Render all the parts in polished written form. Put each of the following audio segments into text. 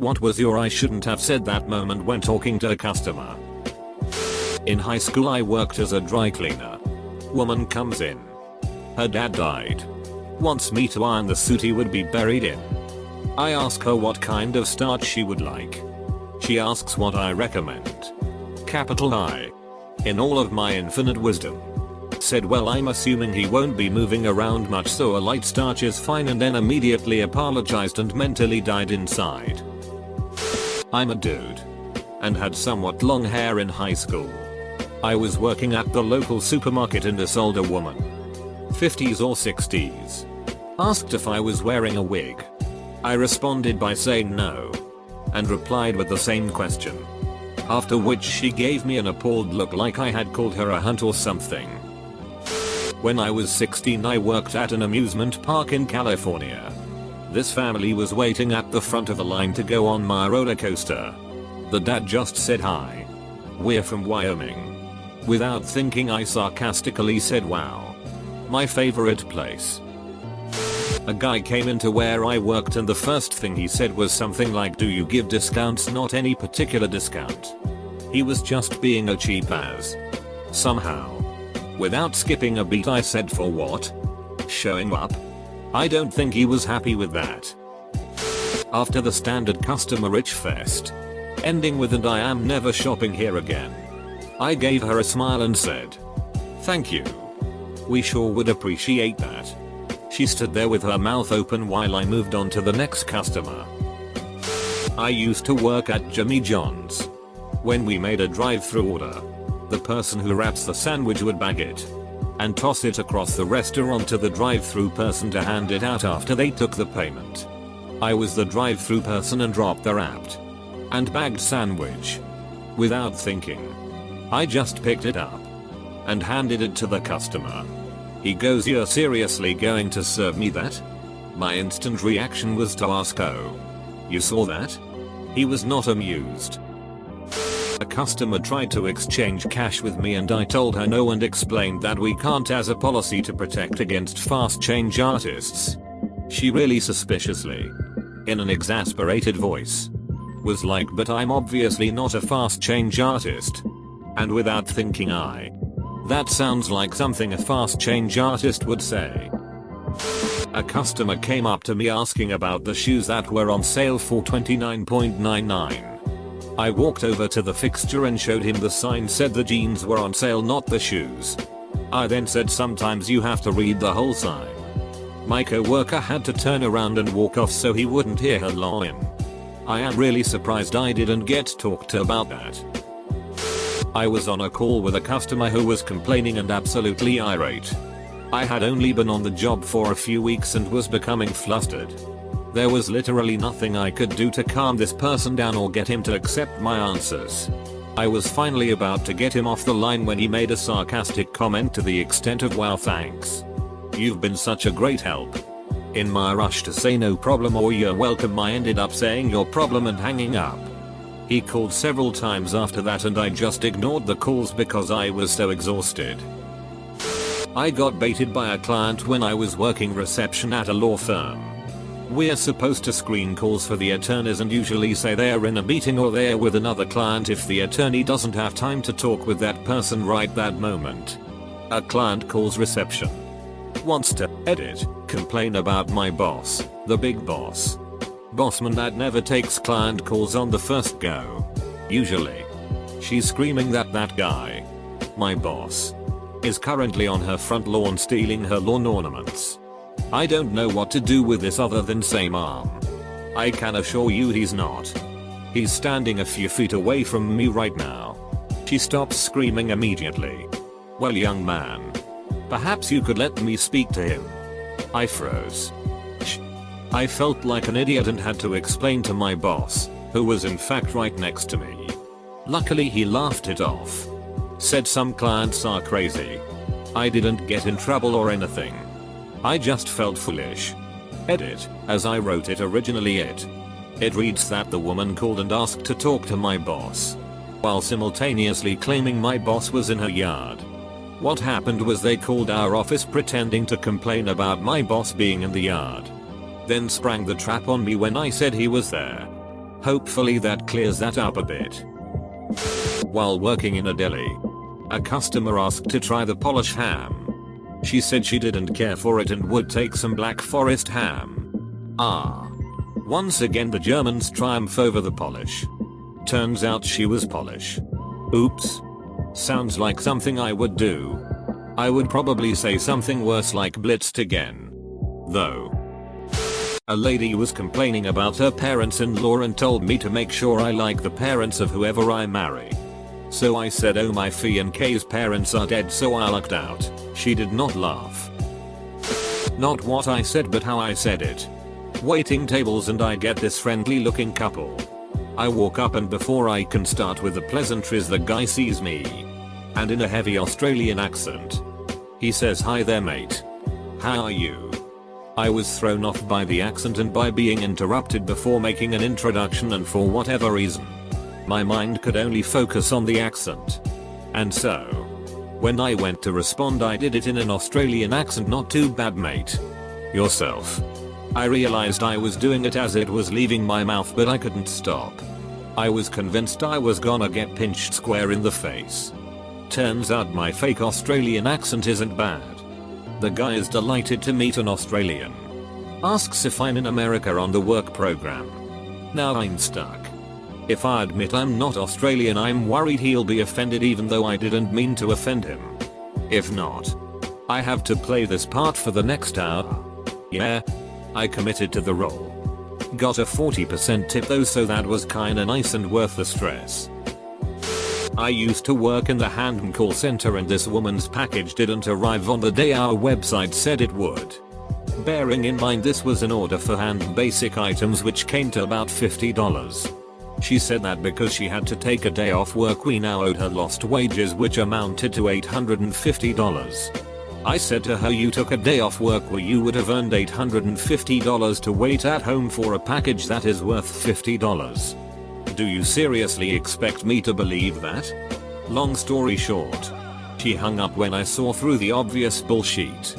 What was your I shouldn't have said that moment when talking to a customer? In high school I worked as a dry cleaner. Woman comes in. Her dad died. Wants me to iron the suit he would be buried in. I ask her what kind of starch she would like. She asks what I recommend. Capital I. In all of my infinite wisdom. Said well I'm assuming he won't be moving around much so a light starch is fine, and then immediately apologized and mentally died inside. I'm a dude. And had somewhat long hair in high school. I was working at the local supermarket and this older woman, 50s or 60s, asked if I was wearing a wig. I responded by saying no. And replied with the same question. After which she gave me an appalled look like I had called her a hunt or something. When I was 16 I worked at an amusement park in California. This family was waiting at the front of the line to go on my roller coaster. The dad just said hi. We're from Wyoming. Without thinking I sarcastically said wow. My favorite place. A guy came into where I worked and the first thing he said was something like do you give discounts? Not any particular discount. He was just being a cheap ass. Somehow. Without skipping a beat I said for what? Showing up? I don't think he was happy with that. After the standard customer rich fest. Ending with and I am never shopping here again. I gave her a smile and said. Thank you. We sure would appreciate that. She stood there with her mouth open while I moved on to the next customer. I used to work at Jimmy John's. When we made a drive-thru order, the person who wraps the sandwich would bag it and toss it across the restaurant to the drive-thru person to hand it out after they took the payment. I was the drive-thru person and dropped the wrapped and bagged sandwich. Without thinking, I just picked it up and handed it to the customer. He goes, "You're seriously going to serve me that?" My instant reaction was to ask, "Oh, you saw that?" He was not amused. A customer tried to exchange cash with me and I told her no and explained that we can't as a policy to protect against fast change artists. She really suspiciously, in an exasperated voice, was like, "But I'm obviously not a fast change artist." And without thinking that sounds like something a fast change artist would say. A customer came up to me asking about the shoes that were on sale for $29.99. I walked over to the fixture and showed him the sign said the jeans were on sale, not the shoes. I then said sometimes you have to read the whole sign. My co-worker had to turn around and walk off so he wouldn't hear her line. I am really surprised I didn't get talked to about that. I was on a call with a customer who was complaining and absolutely irate. I had only been on the job for a few weeks and was becoming flustered. There was literally nothing I could do to calm this person down or get him to accept my answers. I was finally about to get him off the line when he made a sarcastic comment to the extent of, "Wow, thanks. You've been such a great help." In my rush to say no problem or "You're welcome," I ended up saying "your problem" and hanging up. He called several times after that and I just ignored the calls because I was so exhausted. I got baited by a client when I was working reception at a law firm. We're supposed to screen calls for the attorneys and usually say they're in a meeting or they're with another client if the attorney doesn't have time to talk with that person right that moment. A client calls reception. Wants to edit, complain about my boss, the big boss. Bossman that never takes client calls on the first go. Usually. She's screaming that that guy, my boss, is currently on her front lawn stealing her lawn ornaments. I don't know what to do with this other than say, "Mom, I can assure you he's not. He's standing a few feet away from me right now." She stops screaming immediately. "Well, young man, perhaps you could let me speak to him." I froze. I felt like an idiot and had to explain to my boss, who was in fact right next to me. Luckily he laughed it off. Said some clients are crazy. I didn't get in trouble or anything. I just felt foolish. Edit, as I wrote it originally it reads that the woman called and asked to talk to my boss, while simultaneously claiming my boss was in her yard. What happened was they called our office pretending to complain about my boss being in the yard. Then sprang the trap on me when I said he was there. Hopefully that clears that up a bit. While working in a deli, a customer asked to try the polish ham. She said she didn't care for it and would take some Black Forest ham. Once again the Germans triumph over the polish. Turns out she was polish. Oops. Sounds like something I would do. I would probably say something worse like blitzed again. Though. A lady was complaining about her parents-in-law and told me to make sure I like the parents of whoever I marry. So I said, oh my fiance's parents are dead, so I lucked out. She did not laugh. Not what I said but how I said it. Waiting tables and I get this friendly looking couple. I walk up and before I can start with the pleasantries the guy sees me. And in a heavy Australian accent. He says, hi there mate. How are you? I was thrown off by the accent and by being interrupted before making an introduction, and for whatever reason, my mind could only focus on the accent. And so, when I went to respond I did it in an Australian accent. Not too bad mate. Yourself. I realized I was doing it as it was leaving my mouth but I couldn't stop. I was convinced I was gonna get pinched square in the face. Turns out my fake Australian accent isn't bad. The guy is delighted to meet an Australian. Asks if I'm in America on the work program. Now I'm stuck. If I admit I'm not Australian I'm worried he'll be offended even though I didn't mean to offend him. If not, I have to play this part for the next hour. Yeah. I committed to the role. Got a 40% tip though, so that was kinda nice and worth the stress. I used to work in the hand call center and this woman's package didn't arrive on the day our website said it would. Bearing in mind this was an order for hand basic items which came to about $50. She said that because she had to take a day off work we now owed her lost wages which amounted to $850. I said to her, you took a day off work where you would have earned $850 to wait at home for a package that is worth $50. Do you seriously expect me to believe that? Long story short, she hung up when I saw through the obvious bullshit.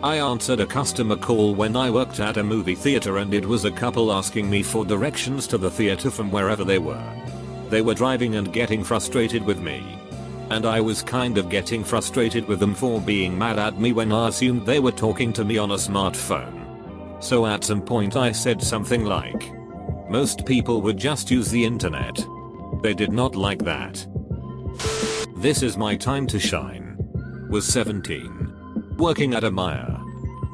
I answered a customer call when I worked at a movie theater and it was a couple asking me for directions to the theater from wherever they were. They were driving and getting frustrated with me. And I was kind of getting frustrated with them for being mad at me when I assumed they were talking to me on a smartphone. So at some point I said something like, most people would just use the internet. They did not like that. This is my time to shine. Was 17. Working at a Meijer.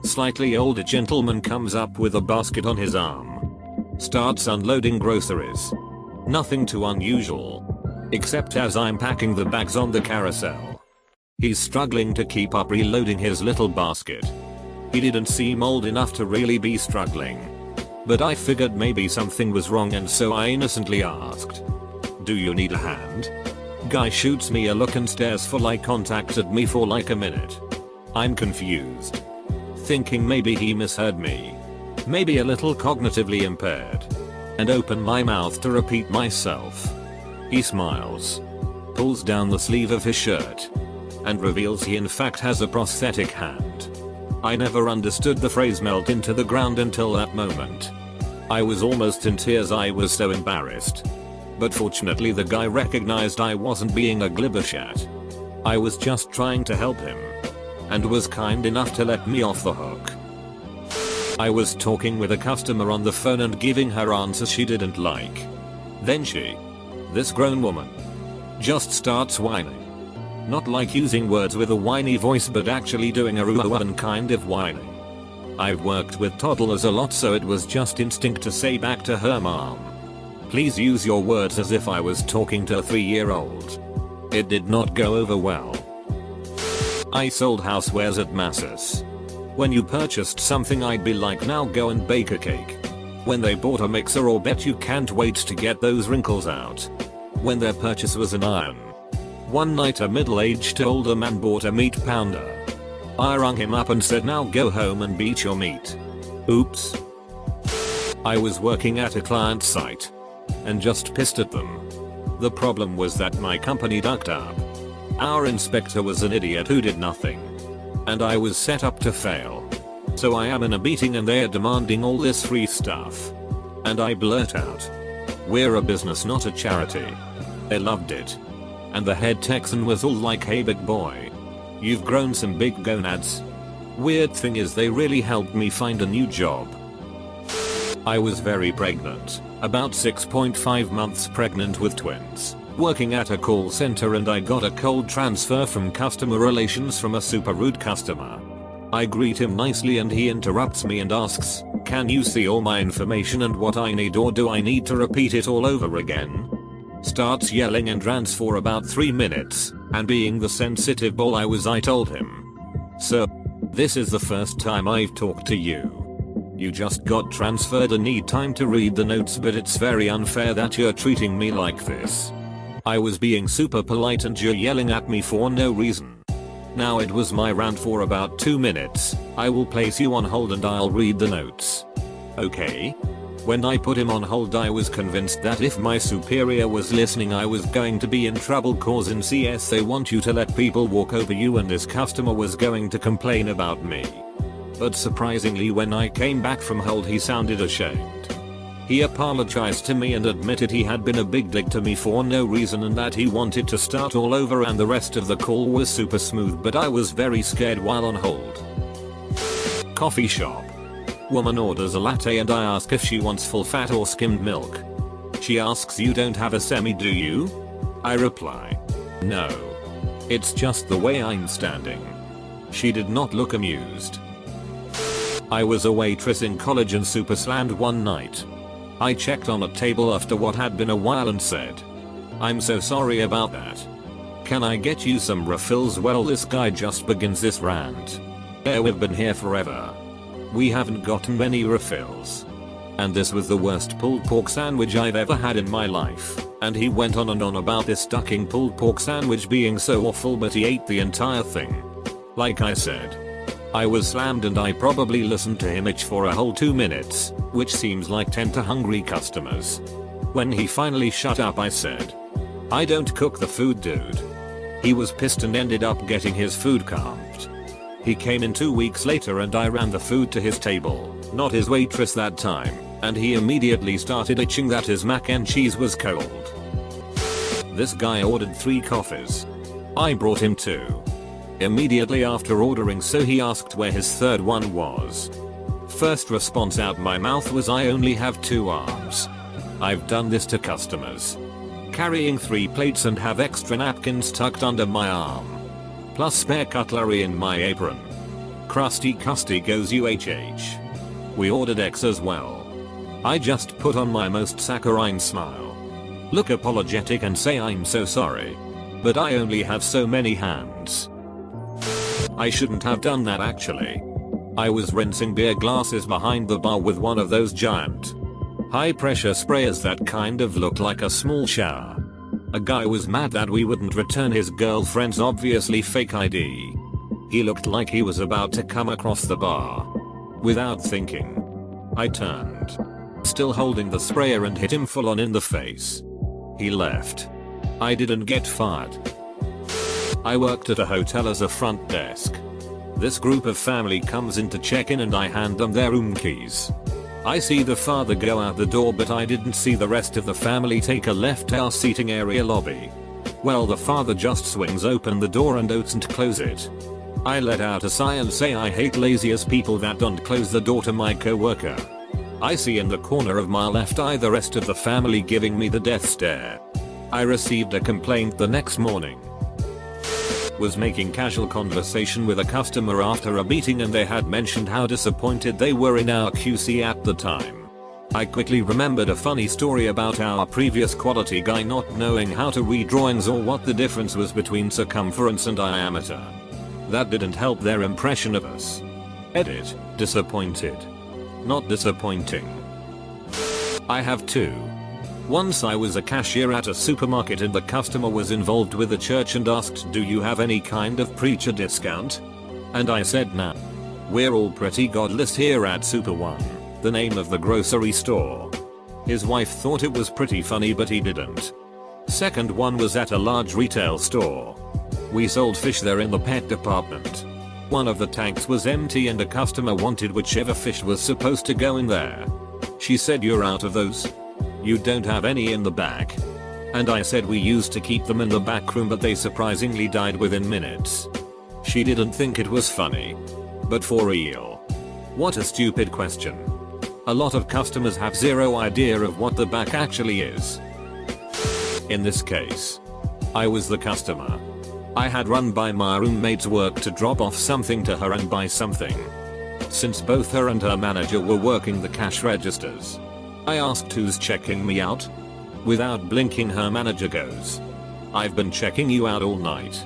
Slightly older gentleman comes up with a basket on his arm. Starts unloading groceries. Nothing too unusual. Except as I'm packing the bags on the carousel. He's struggling to keep up reloading his little basket. He didn't seem old enough to really be struggling. But I figured maybe something was wrong and so I innocently asked, do you need a hand? Guy shoots me a look and stares for eye contact at me for like a minute. I'm confused. Thinking maybe he misheard me. Maybe a little cognitively impaired. And open my mouth to repeat myself. He smiles. Pulls down the sleeve of his shirt. And reveals he in fact has a prosthetic hand. I never understood the phrase melt into the ground until that moment. I was almost in tears, I was so embarrassed. But fortunately the guy recognized I wasn't being a glibbershat. I was just trying to help him. And was kind enough to let me off the hook. I was talking with a customer on the phone and giving her answers she didn't like. Then this grown woman, just starts whining. Not like using words with a whiny voice but actually doing a ruan kind of whining. I've worked with toddlers a lot so it was just instinct to say back to her, mom, please use your words, as if I was talking to a 3-year-old. It did not go over well. I sold housewares at masses. When you purchased something I'd be like, now go and bake a cake. When they bought a mixer, or bet you can't wait to get those wrinkles out. When their purchase was an iron. One night a middle-aged older man bought a meat pounder. I rung him up and said, now go home and beat your meat. Oops. I was working at a client site. And just pissed at them. The problem was that my company ducked up. Our inspector was an idiot who did nothing. And I was set up to fail. So I am in a meeting and they are demanding all this free stuff. And I blurt out, "We're a business, not a charity." They loved it. And the head Texan was all like, "Hey big boy, you've grown some big gonads." Weird thing is they really helped me find a new job. I was very pregnant, about 6.5 months pregnant with twins, working at a call center, and I got a cold transfer from customer relations from a super rude customer. I greet him nicely and he interrupts me and asks, "Can you see all my information and what I need, or do I need to repeat it all over again?" Starts yelling and rants for about 3 minutes, and being the sensitive bull I was, I told him, "Sir, this is the first time I've talked to you. You just got transferred and need time to read the notes, but it's very unfair that you're treating me like this. I was being super polite and you're yelling at me for no reason." Now it was my rant for about 2 minutes. "I will place you on hold and I'll read the notes." Okay. When I put him on hold, I was convinced that if my superior was listening I was going to be in trouble, cause in CS they want you to let people walk over you, and this customer was going to complain about me. But surprisingly, when I came back from hold he sounded ashamed. He apologized to me and admitted he had been a big dick to me for no reason and that he wanted to start all over, and the rest of the call was super smooth, but I was very scared while on hold. Coffee shop. Woman orders a latte and I ask if she wants full fat or skimmed milk. She asks, "You don't have a semi, do you?" I reply, "No. It's just the way I'm standing." She did not look amused. I was a waitress in college and super slammed one night. I checked on a table after what had been a while and said, "I'm so sorry about that. Can I get you some refills?" Well, this guy just begins this rant. "We've been here forever. We haven't gotten many refills. And this was the worst pulled pork sandwich I've ever had in my life." And he went on and on about this ducking pulled pork sandwich being so awful, but he ate the entire thing. Like I said, I was slammed and I probably listened to him itch for a whole 2 minutes, which seems like 10 to hungry customers. When he finally shut up I said, "I don't cook the food, dude." He was pissed and ended up getting his food carved. He came in 2 weeks later and I ran the food to his table, not his waitress that time, and he immediately started itching that his mac and cheese was cold. This guy ordered 3 coffees. I brought him 2. Immediately after ordering, so he asked where his third one was. First response out my mouth was, "I only have 2 arms." I've done this to customers. Carrying 3 plates and have extra napkins tucked under my arm. Plus spare cutlery in my apron. Crusty Custy goes UHH. We ordered X as well. I just put on my most saccharine smile, look apologetic and say, "I'm so sorry, but I only have so many hands." I shouldn't have done that actually. I was rinsing beer glasses behind the bar with one of those giant high pressure sprayers that kind of looked like a small shower. A guy was mad that we wouldn't return his girlfriend's obviously fake ID. He looked like he was about to come across the bar. Without thinking, I turned, still holding the sprayer, and hit him full on in the face. He left. I didn't get fired. I worked at a hotel as a front desk. This group of family comes in to check in and I hand them their room keys. I see the father go out the door, but I didn't see the rest of the family take a left to our seating area lobby. Well, the father just swings open the door and doesn't close it. I let out a sigh and say, "I hate laziest people that don't close the door to my coworker." I see in the corner of my left eye the rest of the family giving me the death stare. I received a complaint the next morning. Was making casual conversation with a customer after a meeting and they had mentioned how disappointed they were in our QC at the time. I quickly remembered a funny story about our previous quality guy not knowing how to read drawings or what the difference was between circumference and diameter. That didn't help their impression of us. Edit, disappointed. Not disappointing. I have 2. Once I was a cashier at a supermarket and the customer was involved with the church and asked, "Do you have any kind of preacher discount?" And I said, "Nah. We're all pretty godless here at Super One," the name of the grocery store. His wife thought it was pretty funny, but he didn't. Second one was at a large retail store. We sold fish there in the pet department. One of the tanks was empty and a customer wanted whichever fish was supposed to go in there. She said, "You're out of those? You don't have any in the back?" And I said, "We used to keep them in the back room, but they surprisingly died within minutes." She didn't think it was funny. But for real. What a stupid question. A lot of customers have zero idea of what the back actually is. In this case, I was the customer. I had run by my roommate's work to drop off something to her and buy something. Since both her and her manager were working the cash registers, I asked, "Who's checking me out?" Without blinking, her manager goes, "I've been checking you out all night."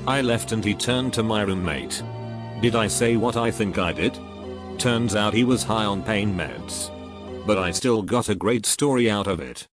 I left and he turned to my roommate. Did I say what I think I did? Turns out he was high on pain meds. But I still got a great story out of it.